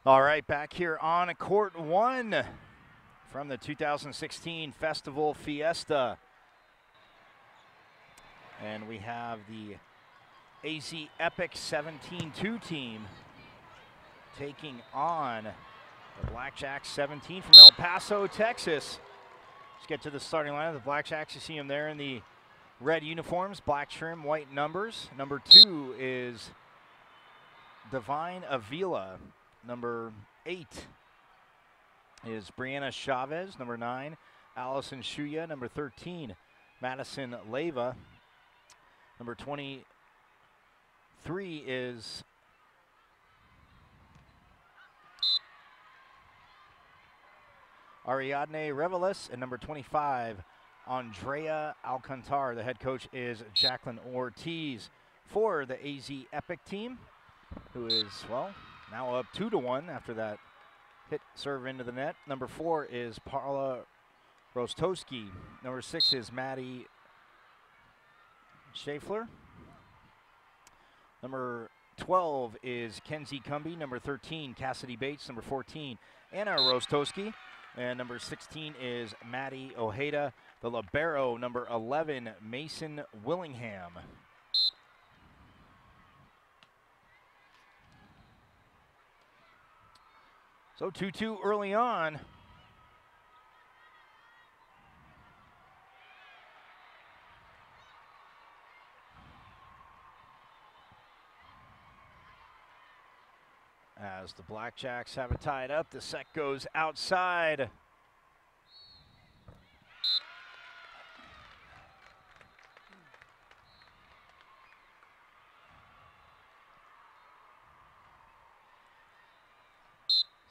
All right, back here on court one from the 2016 Festival Fiesta. And we have the AZ Epic 17-2 team taking on the Black Jacs 17 from El Paso, Texas. Let's get to the starting lineup. The Black Jacs, you see them there in the red uniforms, black trim, white numbers. Number 2 is Divine Avila. Number 8 is Brianna Chavez. Number 9, Allison Shuya. Number 13, Madison Leyva. Number 23 is Ariadne Reveles. And number 25, Andrea Alcantar. The head coach is Jacqueline Ortiz. For the AZ Epic team, who is, well, now up 2-1 after that hit serve into the net. Number 4 is Paula Rostowski. Number 6 is Maddie Schaeffler. Number 12 is Kenzie Cumby. Number 13, Cassidy Bates. Number 14, Anna Rostowski. And number 16 is Maddie Ojeda. The libero, number 11, Mason Willingham. So 2-2 early on. As the Black Jacs have it tied up, the set goes outside.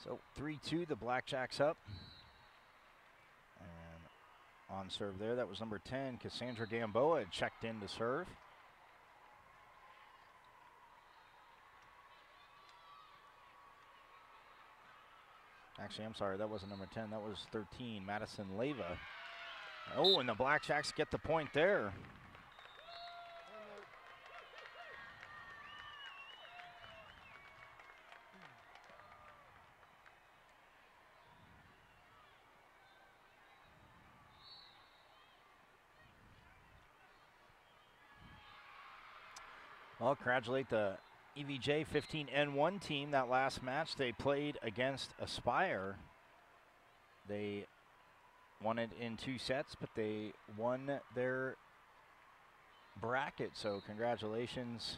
So 3-2, the Black Jacs up. And on serve there, that was number 10, Cassandra Gamboa, had checked in to serve. Actually, I'm sorry, that wasn't number 10, that was 13, Madison Leyva. Oh, and the Black Jacs get the point there. Well, congratulate the EVJ 15N1 team. That last match they played against Aspire. They won it in 2 sets, but they won their bracket, so congratulations.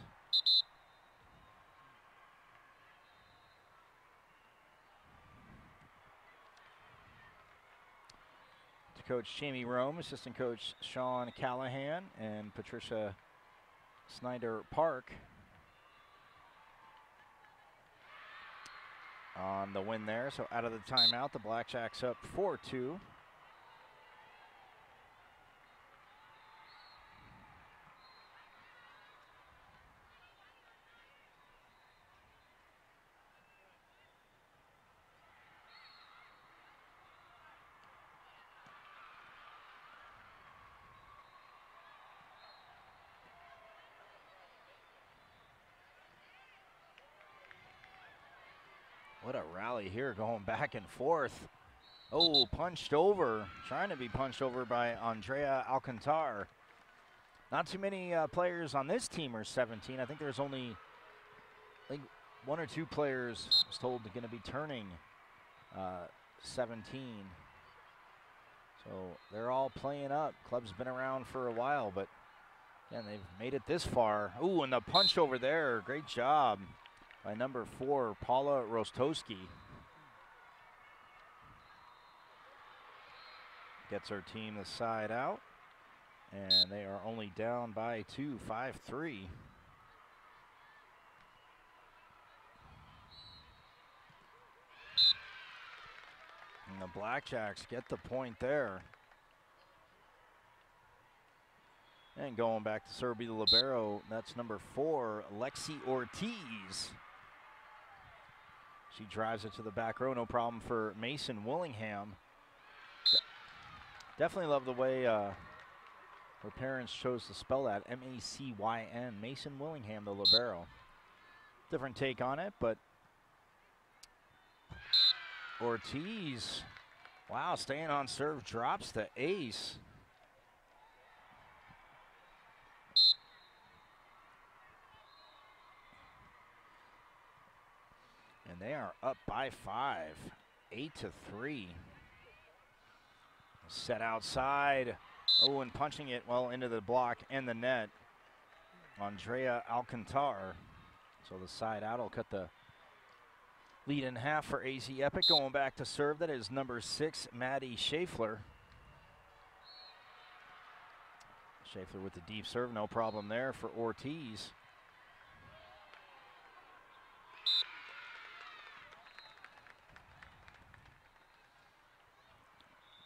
To Coach Jamie Rome, assistant coach Sean Callahan, and Patricia Snyder Park on the win there. So out of the timeout, the Black Jacs up 4-2. What a rally here, going back and forth. Oh, punched over, trying to be punched over by Andrea Alcantar. Not too many players on this team are 17. I think there's only, 1 or 2 players, I was told, going to be turning 17. So they're all playing up. Club's been around for a while, but again, they've made it this far. Ooh, and the punch over there, great job by number 4, Paula Rostowski. Gets our team the side out, and they are only down by 2, 5-3. And the Black Jacs get the point there. And going back to serve the libero, that's number 4, Lexi Ortiz. She drives it to the back row, no problem for Mason Willingham. Definitely love the way her parents chose to spell that, M-A-C-Y-N, Mason Willingham, the libero. Different take on it, but Ortiz, wow, staying on serve, drops the ace. And they are up by 5, 8-3. Set outside. Oh, and punching it well into the block and the net. Andrea Alcantar. So the side out will cut the lead in half for AZ Epic. Going back to serve, that is number 6, Maddie Schaeffler. Schaeffler with the deep serve, no problem there for Ortiz.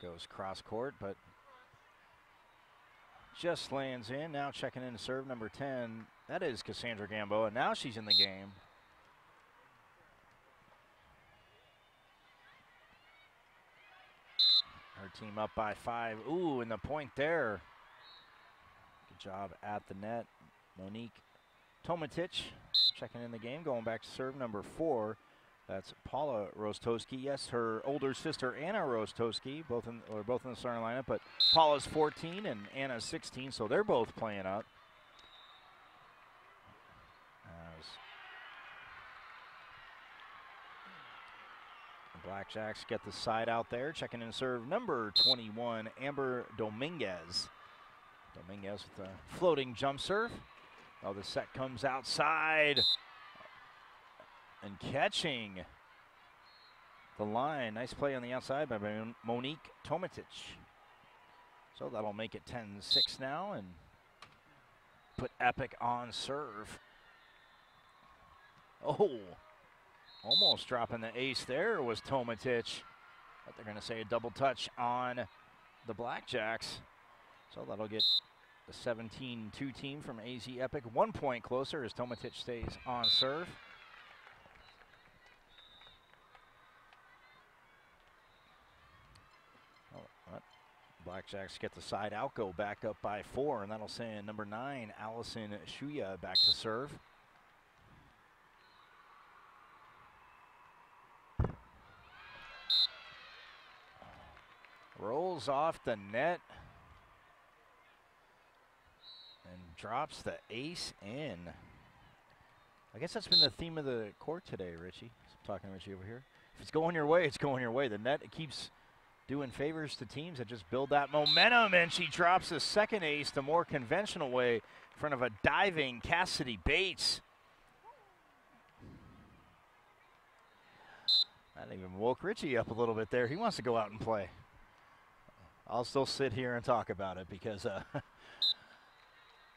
Goes cross court, but just lands in. Now checking in to serve number 10. That is Cassandra Gamboa. Now she's in the game. Her team up by 5. Ooh, and the point there. Good job at the net. Monique Tomatic checking in the game. Going back to serve number 4. That's Paula Rostowski. Yes, her older sister Anna Rostowski, both in the starting lineup. But Paula's 14 and Anna's 16, so they're both playing up. The Black Jacs get the side out there. Checking in serve number 21, Amber Dominguez. Dominguez with a floating jump serve. Oh, the set comes outside. And catching the line. Nice play on the outside by Monique Tomatic. So that'll make it 10-6 now and put Epic on serve. Oh, almost dropping the ace there was Tomatic. But they're going to say a double touch on the Black Jacs. So that'll get the 17-2 team from AZ Epic 1 point closer as Tomatic stays on serve. Black Jacs get the side out, go back up by 4, and that'll send number 9, Allison Shuya, back to serve. Rolls off the net and drops the ace in. I guess that's been the theme of the court today, Richie. I'm talking to Richie over here. If it's going your way, it's going your way. The net, it keeps doing favors to teams that just build that momentum, and she drops the second ace the more conventional way in front of a diving Cassidy Bates. That even woke Richie up a little bit there. He wants to go out and play. I'll still sit here and talk about it because,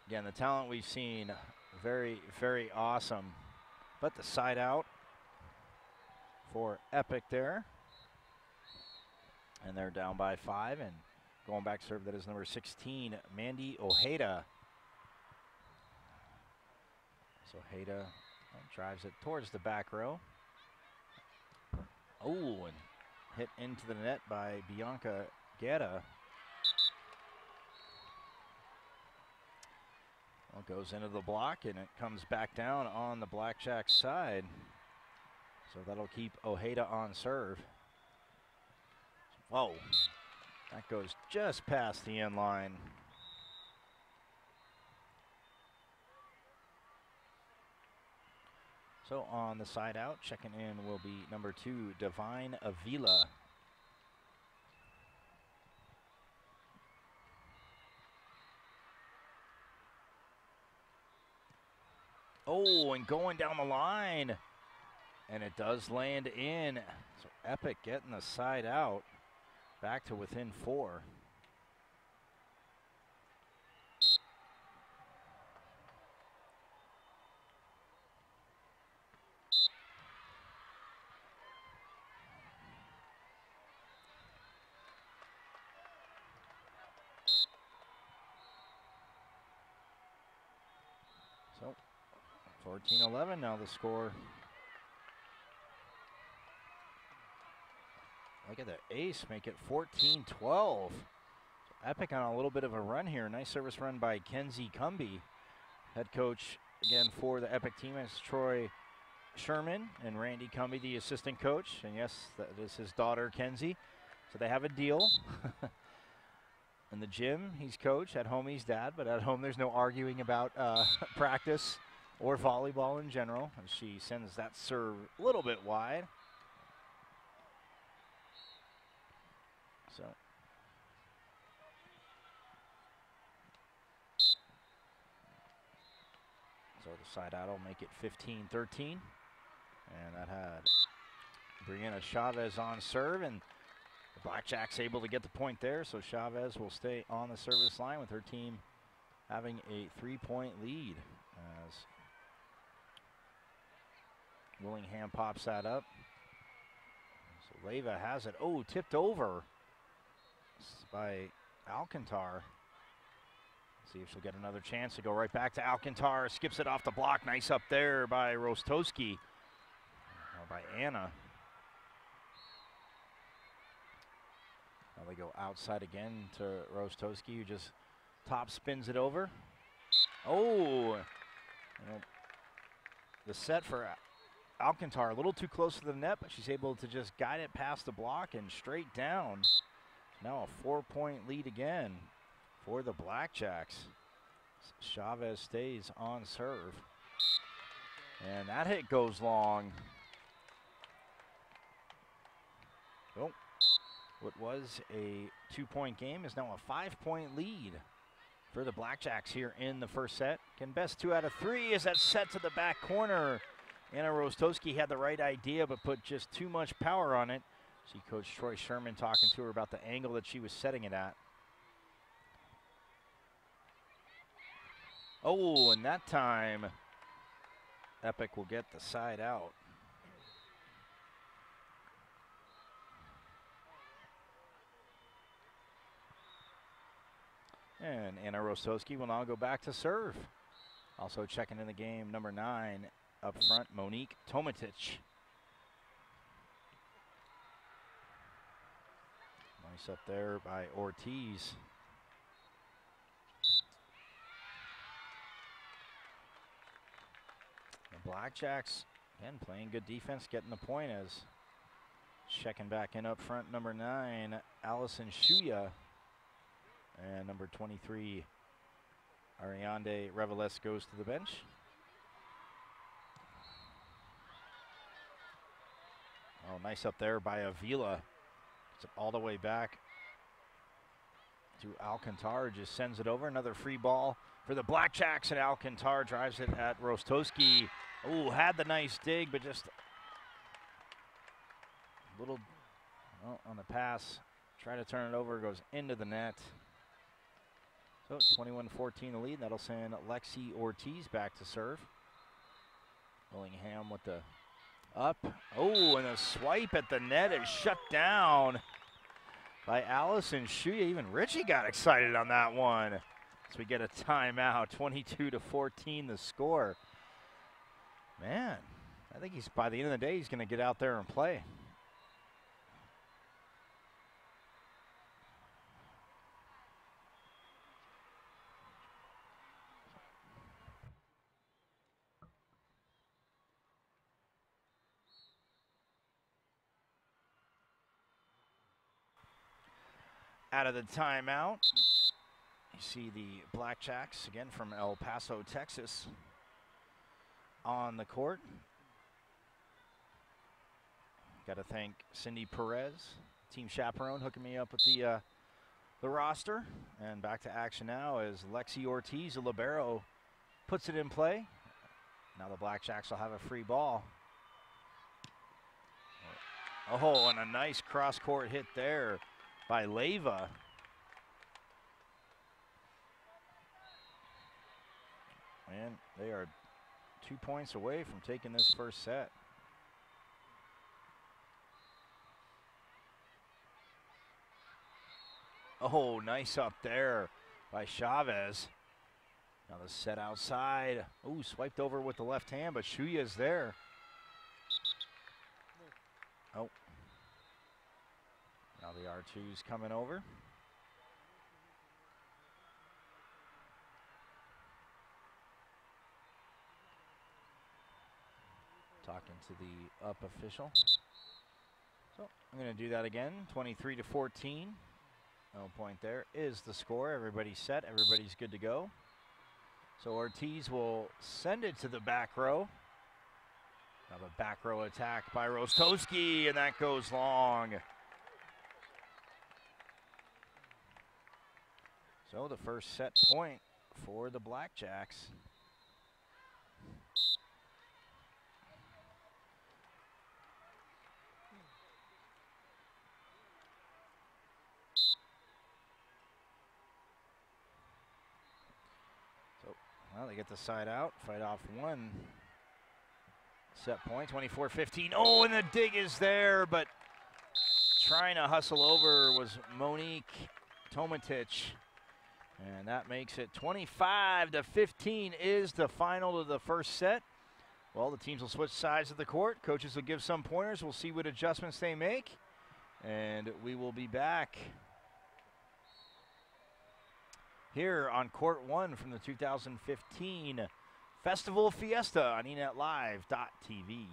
again, the talent we've seen, very, very awesome. But the side out for Epic there. And they're down by 5, and going back to serve, that is number 16, Mandy Ojeda. So Ojeda drives it towards the back row. Oh, and hit into the net by Bianca Guerra. Well, goes into the block, and it comes back down on the Black Jacs side. So that'll keep Ojeda on serve. Whoa, that goes just past the end line. So on the side out, checking in will be number 2, Divine Avila. Oh, and going down the line. And it does land in. So Epic getting the side out. Back to within 4. So 14-11 now the score. Look at the ace, make it 14-12. So Epic on a little bit of a run here. Nice service run by Kenzie Cumby. Head coach, again, for the Epic team is Troy Sherman and Randy Cumbie, the assistant coach. And yes, that is his daughter, Kenzie. So they have a deal. In the gym, he's coach. At home, he's dad. But at home, there's no arguing about practice or volleyball in general. And she sends that serve a little bit wide. So the side out will make it 15-13. And that had Brianna Chavez on serve, and the Blackjacks able to get the point there. So Chavez will stay on the service line with her team having a 3-point lead as Willingham pops that up. So Leyva has it. Oh, tipped over by Alcantar. See if she'll get another chance to go right back to Alcantar. Skips it off the block. Nice up there by Rostowski. By Anna. Now they go outside again to Rostowski, who just top spins it over. Oh, the set for Alcantar a little too close to the net, but she's able to just guide it past the block and straight down. Now a 4-point lead again for the Blackjacks. Chavez stays on serve. And that hit goes long. Oh, what was a 2-point game is now a 5-point lead for the Blackjacks here in the first set. Can best 2 out of 3 as that set to the back corner. Anna Rostowski had the right idea but put just too much power on it. See Coach Troy Sherman talking to her about the angle that she was setting it at. Oh, and that time Epic will get the side out. And Anna Rostowski will now go back to serve. Also checking in the game, number 9 up front, Monique Tomatic. Nice up there by Ortiz. The Blackjacks, again, playing good defense, getting the point as checking back in up front, number 9, Allison Shuya. And number 23, Ariande Reveles goes to the bench. Oh, nice up there by Avila. It's all the way back to Alcantar, just sends it over. Another free ball for the Blackjacks, and Alcantar drives it at Rostowski. Oh, had the nice dig, but just a little on the pass. Try to turn it over, goes into the net. So 21-14 the lead. That'll send Lexi Ortiz back to serve. Willingham with the up. Oh, and a swipe at the net is shut down by Allison Shuya. Even Richie got excited on that one. So we get a timeout. 22-14 the score. Man, I think he's, by the end of the day, he's going to get out there and play. Out of the timeout, you see the Blackjacks, again from El Paso, Texas, on the court. Got to thank Cindy Perez, team chaperone, hooking me up with the roster. And back to action now as Lexi Ortiz, the libero, puts it in play. Now the Blackjacks will have a free ball. Oh, and a nice cross-court hit there by Leyva. And they are 2 points away from taking this first set. Oh, nice up there by Chavez. Now the set outside. Oh, swiped over with the left hand, but Shuya's there. Oh. Now the R2's coming over. Talking to the up official. So I'm going to do that again. 23-14. No point there is the score. Everybody's set. Everybody's good to go. So Ortiz will send it to the back row. Have a back row attack by Rostowski, and that goes long. So the first set point for the Blackjacks. Well, they get the side out, fight off one set point, 24-15. Oh, and the dig is there, but trying to hustle over was Monique Tomatic. And that makes it 25-15 is the final of the first set. Well, the teams will switch sides of the court. Coaches will give some pointers. We'll see what adjustments they make. And we will be back here on Court 1 from the 2015 Festival Fiesta on enetlive.tv.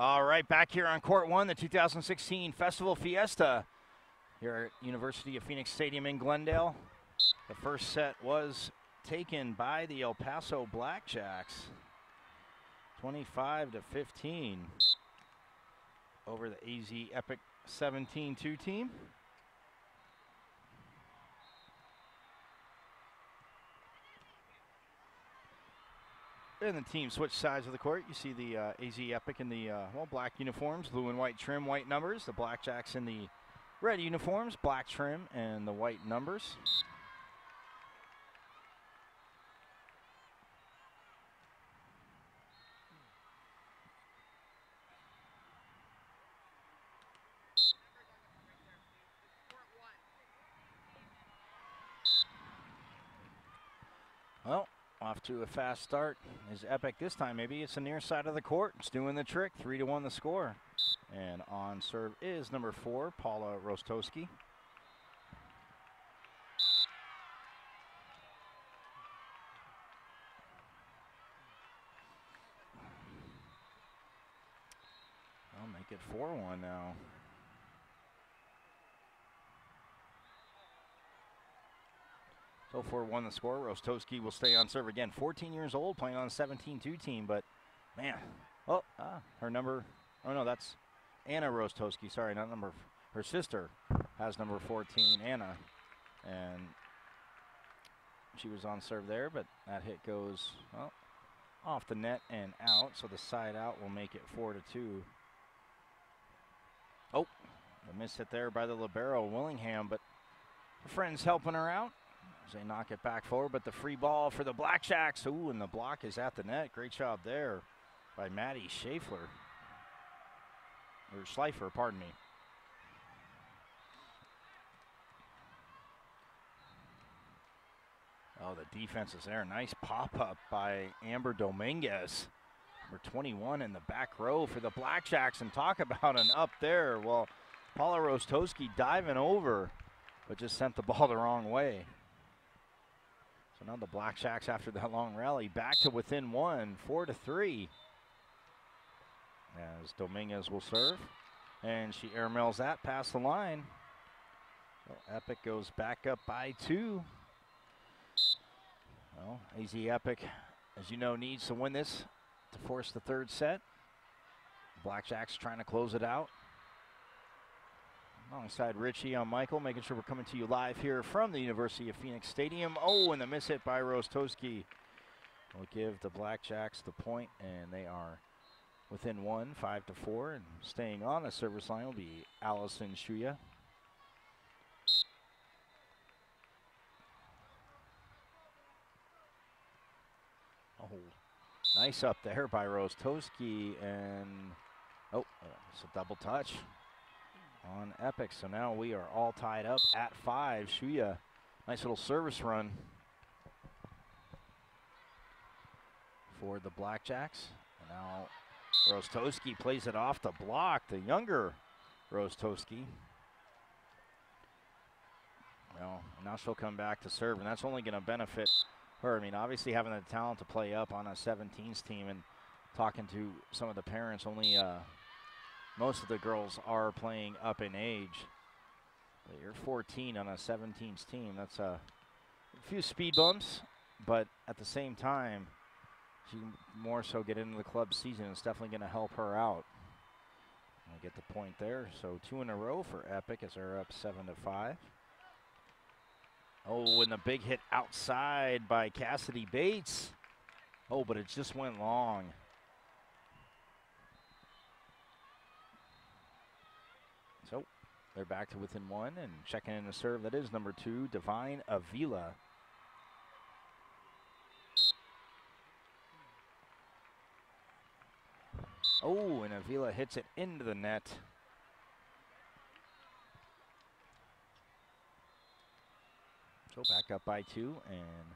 All right, back here on Court 1, the 2016 Festival Fiesta here at University of Phoenix Stadium in Glenndale. The first set was taken by the El Paso Blackjacks, 25-15 over the AZ Epic 17-2 team. And the team switch sides of the court. You see the AZ Epic in the black uniforms, blue and white trim, white numbers. The Blackjacks in the red uniforms, black trim, and the white numbers. Off to a fast start is Epic this time. Maybe it's the near side of the court. It's doing the trick. 3-1 the score. And on serve is number 4, Paula Rostowski. I'll make it 4-1 now. So 4-1 the score. Rostowski will stay on serve again. 14 years old, playing on a 17-2 team, but man, her number, oh no, that's Anna Rostowski, sorry, not number, her sister has number 14, Anna, and she was on serve there, but that hit goes, well, off the net and out, so the side out will make it 4-2. Oh, a miss hit there by the libero, Willingham, but her friend's helping her out. They knock it back forward, but the free ball for the Blackjacks. Ooh, and the block is at the net. Great job there by Maddie Schleifer, pardon me. Oh, the defense is there. Nice pop-up by Amber Dominguez. Number 21 in the back row for the Blackjacks. And talk about an up there. Well, Paula Rostowski diving over, but just sent the ball the wrong way. So now the Blackjacks, after that long rally, back to within 1, 4-3. As Dominguez will serve. And she airmails that past the line. So Epic goes back up by 2. Well, AZ Epic, as you know, needs to win this to force the third set. Blackjacks trying to close it out. Alongside Richie, I'm Michael, making sure we're coming to you live here from the University of Phoenix Stadium. Oh, and the miss hit by Rostowski will give the Blackjacks the point, and they are within 1, 5-4, and staying on the service line will be Allison Shuya. Oh, nice up there by Rostowski, and oh, it's a double touch on Epic. So now we are all tied up at 5. Shuya, nice little service run for the Blackjacks. And now Rostowski plays it off the block, the younger Rostowski. Well, now she'll come back to serve, and that's only going to benefit her. I mean, obviously having the talent to play up on a 17's team, and talking to some of the parents, only most of the girls are playing up in age. But you're 14 on a 17's team. That's a few speed bumps, but at the same time, she more so get into the club season. It's definitely going to help her out. I get the point there. So 2 in a row for Epic as they're up 7-5. Oh, and the big hit outside by Cassidy Bates. Oh, but it just went long. So they're back to within 1, and checking in the serve, that is number 2, Divine Avila. Oh, and Avila hits it into the net. So back up by 2, and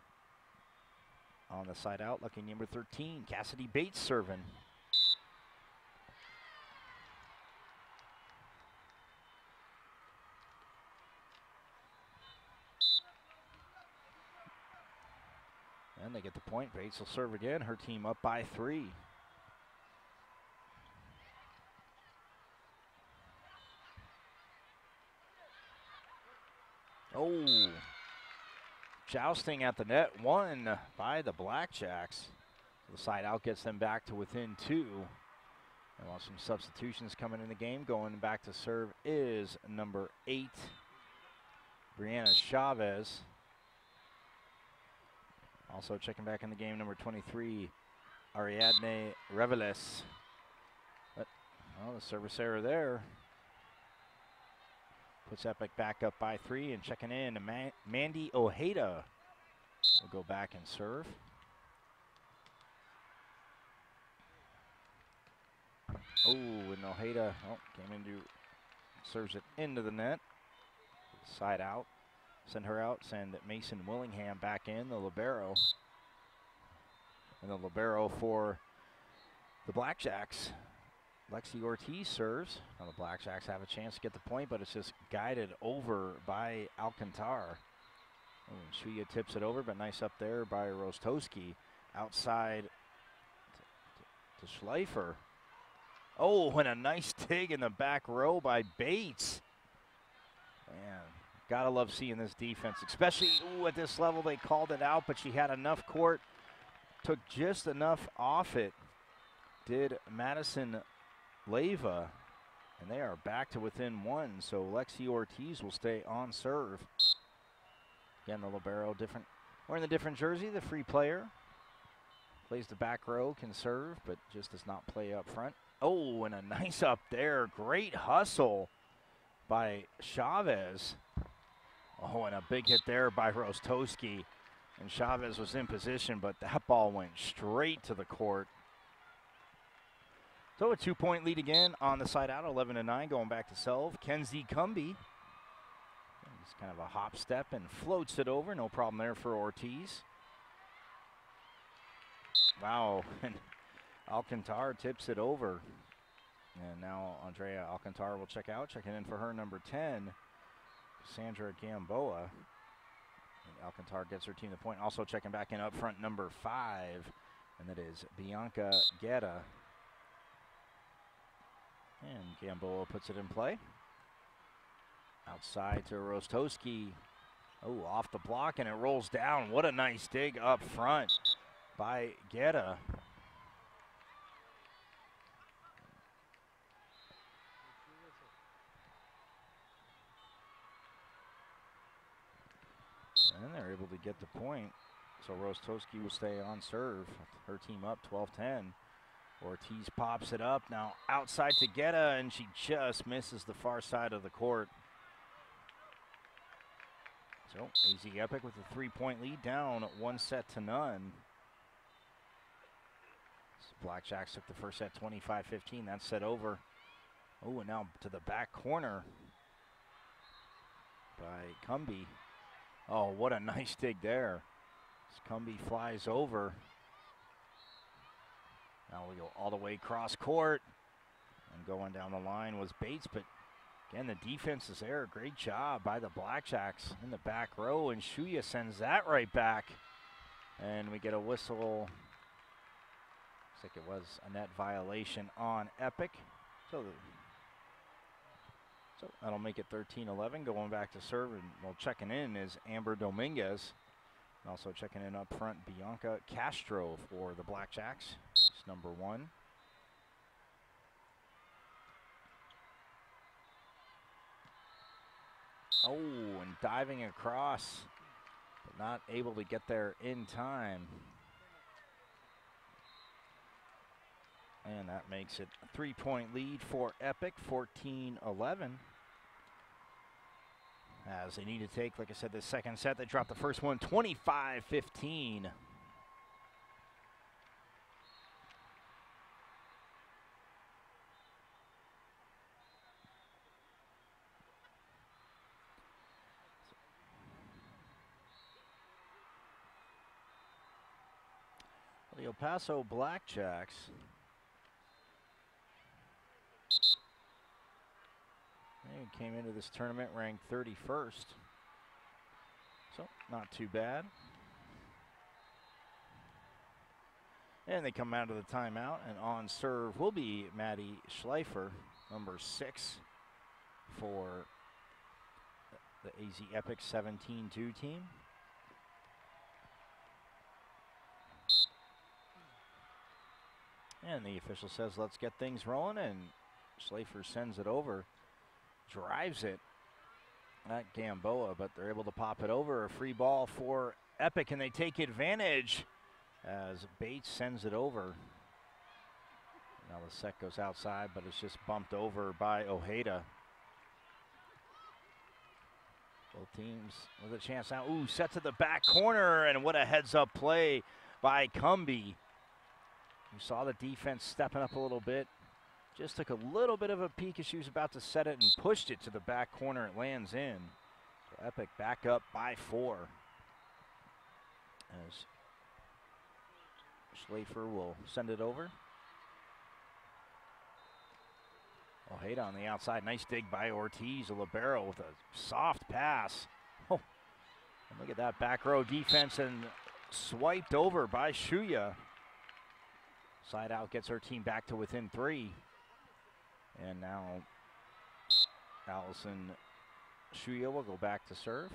on the side out, lucky number 13, Cassidy Bates serving. And they get the point. Bates will serve again. Her team up by 3. Oh, jousting at the net, won by the Blackjacks. The side out gets them back to within 2. And while some substitutions coming in the game, going back to serve is number 8, Brianna Chavez. Also checking back in the game, number 23, Ariadne Reveles. But, well, the service error there puts Epic back up by 3, and checking in, Mandy Ojeda will go back and serve. Oh, and Ojeda came into, serves it into the net. Side out, send her out, send Mason Willingham back in, the libero. And the libero for the Blackjacks, Lexi Ortiz serves. Now the Blackjacks have a chance to get the point, but it's just guided over by Alcantar. Oh, Shuya tips it over, but nice up there by Rostowski. Outside to Schleifer. Oh, and a nice dig in the back row by Bates. Man, gotta love seeing this defense, especially at this level. They called it out, but she had enough court, took just enough off it. Did Madison Leyva, and they are back to within one. So Lexi Ortiz will stay on serve. Again, the libero different, wearing the different jersey, the free player. Plays the back row, can serve, but just does not play up front. Oh, and a nice up there. Great hustle by Chavez. Oh, and a big hit there by Rostowski. And Chavez was in position, but that ball went straight to the court. So a 2-point lead again on the side out, 11-9, going back to serve. Kenzie Cumby. It's kind of a hop step and floats it over. No problem there for Ortiz. Wow, and Alcantar tips it over. And now Andrea Alcantar will check out. Checking in for her number 10, Sandra Gamboa. And Alcantar gets her team the point. Also checking back in up front, number 5, and that is Bianca Guetta. And Gamboa puts it in play. Outside to Rostowski. Oh, off the block, and it rolls down. What a nice dig up front by Guetta. And they're able to get the point. So Rostowski will stay on serve. Her team up 12-10. Ortiz pops it up. Now outside to Guetta, and she just misses the far side of the court. So AZ Epic with a 3-point lead, down 1-0. Blackjacks took the first set 25-15. That's set over. Oh, and now to the back corner by Cumby. Oh, what a nice dig there. As Cumby flies over. Now we go all the way cross court. And going down the line was Bates, but again, the defense is there. Great job by the Blackjacks in the back row, and Shuya sends that right back. And we get a whistle. Looks like it was a net violation on Epic. So that'll make it 13-11. Going back to serve, and well, checking in is Amber Dominguez. And also checking in up front, Bianca Castro for the Blackjacks. It's number 1. Oh, and diving across, but not able to get there in time. And that makes it a 3-point lead for Epic, 14-11. As they need to take, like I said, the second set. They dropped the first one 25-15. The El Paso Blackjacks they came into this tournament ranked 31st, so not too bad. And they come out of the timeout, and on serve will be Maddie Schleifer, number 6 for the AZ Epic 17-2 team. And the official says, let's get things rolling, and Schleifer sends it over, drives it at Gamboa, but they're able to pop it over. A free ball for Epic, and they take advantage as Bates sends it over. Now the set goes outside, but it's just bumped over by Ojeda. Both teams with a chance now. Ooh, set to the back corner, and what a heads-up play by Cumby. You saw the defense stepping up a little bit. Just took a little bit of a peek as she was about to set it and pushed it to the back corner. It lands in. So Epic back up by 4. As Schlafer will send it over. Ojeda on the outside. Nice dig by Ortiz. A libero with a soft pass. Oh, and look at that back row defense and swiped over by Shuya. Side out gets her team back to within 3. And now Allison Shuya will go back to serve.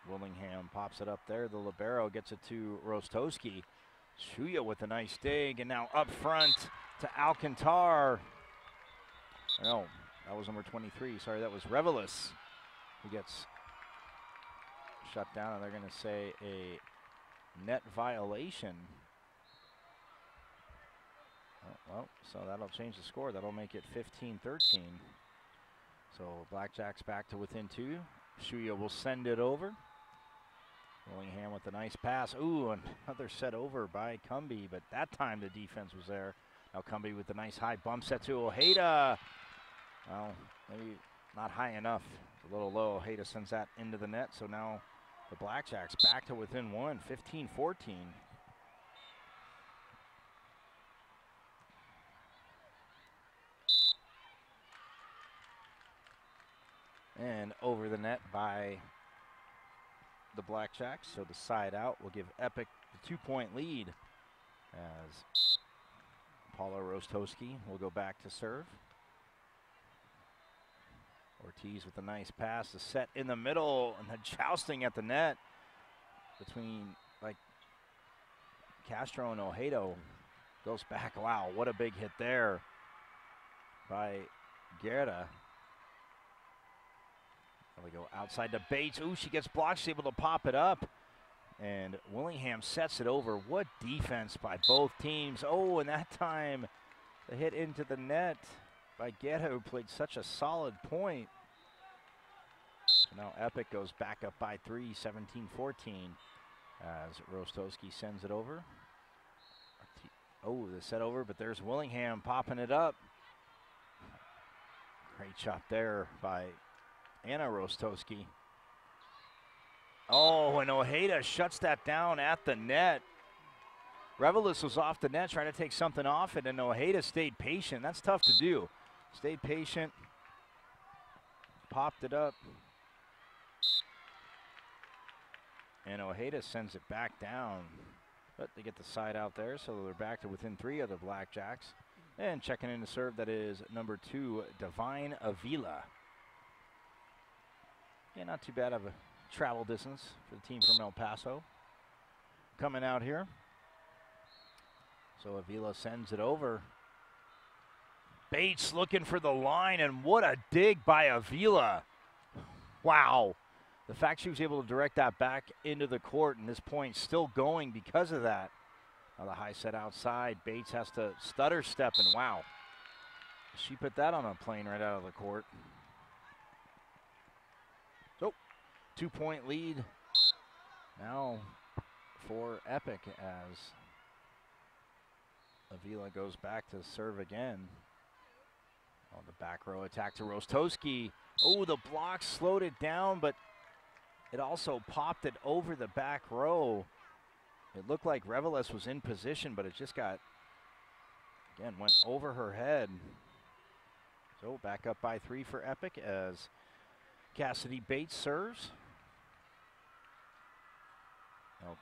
Willingham pops it up there. The libero gets it to Rostowski. Shuya with a nice dig, and now up front to Alcantar. No, that was number 23. Sorry, that was Revelis who gets shut down, and they're going to say a net violation. Oh, well, so that'll change the score. That'll make it 15-13. So Blackjacks back to within 2. Shuya will send it over. Willingham with a nice pass. Ooh, another set over by Cumbie, but that time the defense was there. Now Cumbie with a nice high bump set to Ojeda. Well, maybe not high enough. It's a little low. Ojeda sends that into the net, so now the Blackjacks back to within 1, 15-14. And over the net by the Blackjacks, so the side out will give Epic the 2-point lead as Paula Rostowski will go back to serve. Ortiz with a nice pass, the set in the middle, and the jousting at the net between Castro and Ojeda goes back. Wow, what a big hit there by Guerra. We go outside to Bates. Ooh, she gets blocked. She's able to pop it up. And Willingham sets it over. What defense by both teams. Oh, and that time the hit into the net by Guerra, who played such a solid point. So now Epic goes back up by 3, 17-14, as Rostowski sends it over. Oh, the set over, but there's Willingham popping it up. Great shot there by Anna Rostowski. Oh, and Ojeda shuts that down at the net. Revelis was off the net trying to take something off it, and Ojeda stayed patient. That's tough to do. Stayed patient, popped it up, and Ojeda sends it back down. But they get the side out there, so they're back to within 3 of the Blackjacks. And checking in to serve, that is number 2, Divine Avila. Yeah, not too bad of a travel distance for the team from El Paso. Coming out here. So Avila sends it over. Bates looking for the line, and what a dig by Avila. Wow. The fact she was able to direct that back into the court, and this point still going because of that. Now the high set outside. Bates has to stutter step, and wow. She put that on a plane right out of the court. So, 2-point lead now for Epic as Avila goes back to serve again. On the back row attack to Rostowski. Oh, the block slowed it down, but it also popped it over the back row. It looked like Revelis was in position, but it just got, again, went over her head. So back up by 3 for Epic as Cassidy Bates serves.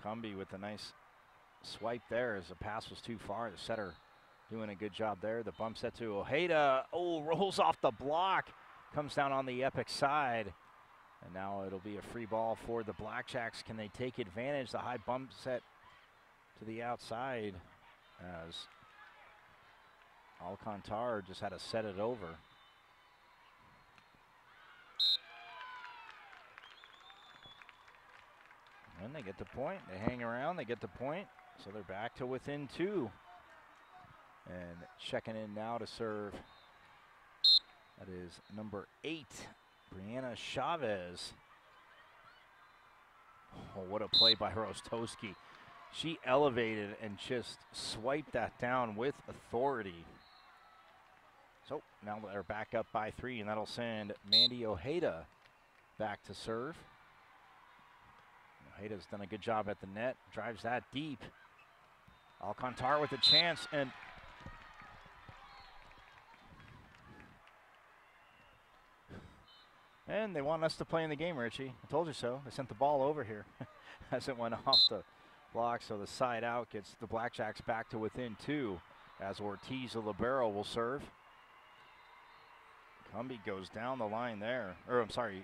Cumbie with a nice swipe there as the pass was too far. The setter doing a good job there. The bump set to Ojeda. Oh, rolls off the block. Comes down on the Epic side. And now it'll be a free ball for the Blackjacks. Can they take advantage? The high bump set to the outside as Alcantar just had to set it over. And they get the point. They hang around. They get the point. So they're back to within 2. And checking in now to serve. That is number 8, Brianna Chavez. Oh, what a play by Rostowski. She elevated and just swiped that down with authority. So now they're back up by 3, and that'll send Mandy Ojeda back to serve. Hada's done a good job at the net, drives that deep. Alcantara with a chance, and they want us to play in the game, Richie. I told you so. They sent the ball over here as it went off the block, so the side out gets the Blackjacks back to within 2 as Ortiz, the libero, will serve. Cumby goes down the line there. Or, I'm sorry,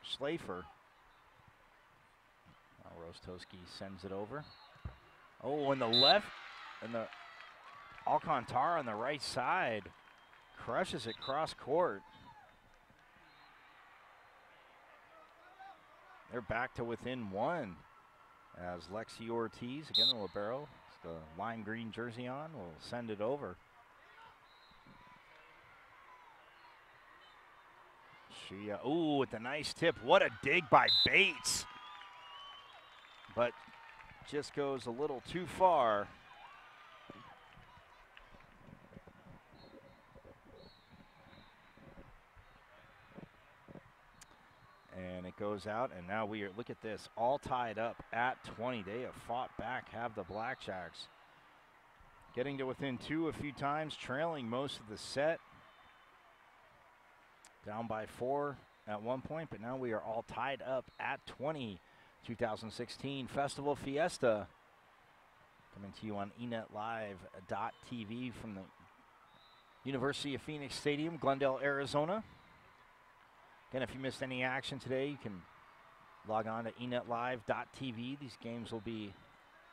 Schlafer. Now Rostowski sends it over. Oh, and the left, and the Alcantara on the right side crushes it cross court. They're back to within 1 as Lexi Ortiz, again the libero, the lime green jersey on, will send it over. She, ooh, with a nice tip. What a dig by Bates. But just goes a little too far. And it goes out, and now we are, look at this, all tied up at 20. They have fought back, have the Blackjacks. Getting to within 2 a few times, trailing most of the set. Down by 4 at one point, but now we are all tied up at 20. 2016 Festival Fiesta. Coming to you on enetlive.tv from the University of Phoenix Stadium, Glenndale, Arizona. Again, if you missed any action today, you can log on to enetlive.tv. These games will be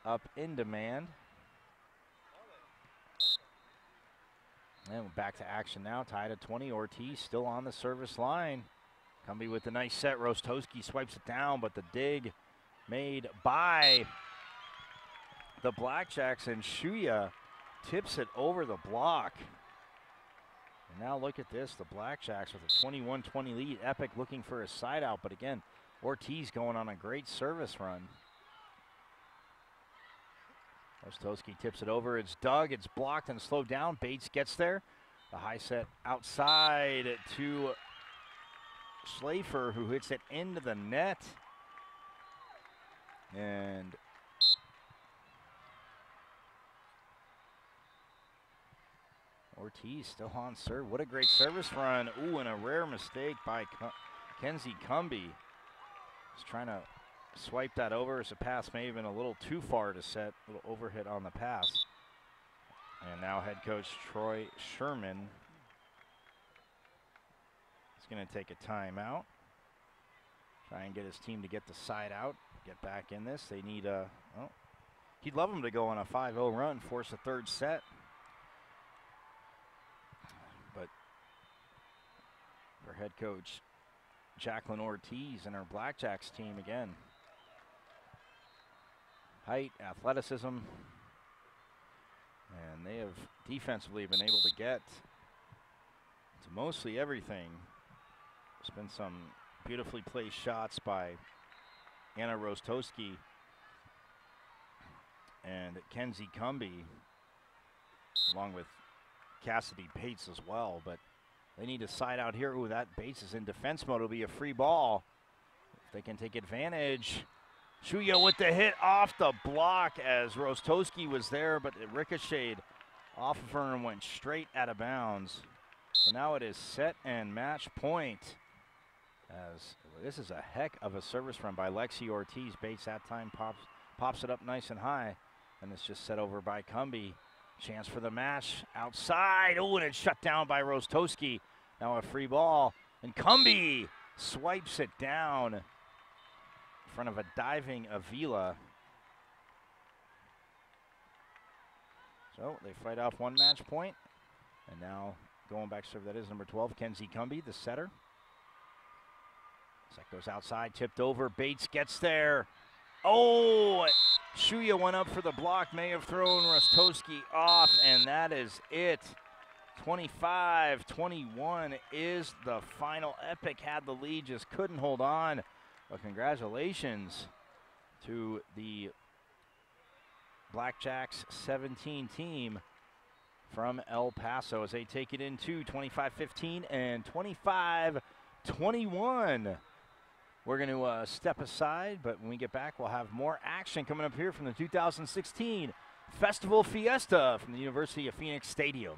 up in demand. And we're back to action now, tied at 20. Ortiz still on the service line. Cumby with a nice set. Rostowski swipes it down, but the dig made by the Blackjacks, and Shuya tips it over the block. And now look at this, the Blackjacks with a 21-20 lead. Epic looking for a side out, but again, Ortiz going on a great service run. Rostowski tips it over. It's dug. It's blocked and slowed down. Bates gets there. The high set outside to Schlafer, who hits it into the net. And Ortiz still on serve. What a great service run. Ooh, and a rare mistake by Kenzie Cumby. He's trying to swipe that over as the pass may have been a little too far to set. A little overhit on the pass. And now head coach Troy Sherman is going to take a timeout. Try and get his team to get the side out, get back in this. They need a, well, he'd love them to go on a 5-0 run, force a third set. But for head coach Jacqueline Ortiz and her Blackjacks team again, height, athleticism, and they have defensively been able to get to mostly everything. There's been some beautifully placed shots by Anna Rostowski and Kenzie Cumby, along with Cassidy Bates as well, but they need to side out here. Ooh, that Bates is in defense mode. It'll be a free ball if they can take advantage. Shuya with the hit off the block as Rostowski was there, but it ricocheted off of her and went straight out of bounds. So now it is set and match point. As this is a heck of a service run by Lexi Ortiz. Bates that time pops it up nice and high, and it's just set over by Cumby. Chance for the match outside. Oh, and it's shut down by Rostowski. Now a free ball, and Cumby swipes it down in front of a diving Avila. So they fight off one match point, and now going back to serve, that is number 12, Kenzie Cumby, the setter. Set goes outside, tipped over. Bates gets there. Oh, Shuya went up for the block, may have thrown Rostowski off, and that is it. 25-21 is the final. Epic had the lead, just couldn't hold on. But congratulations to the Blackjacks 17 team from El Paso as they take it into 25-15 and 25-21. We're going to step aside, but when we get back, we'll have more action coming up here from the 2016 Festival Fiesta from the University of Phoenix Stadium.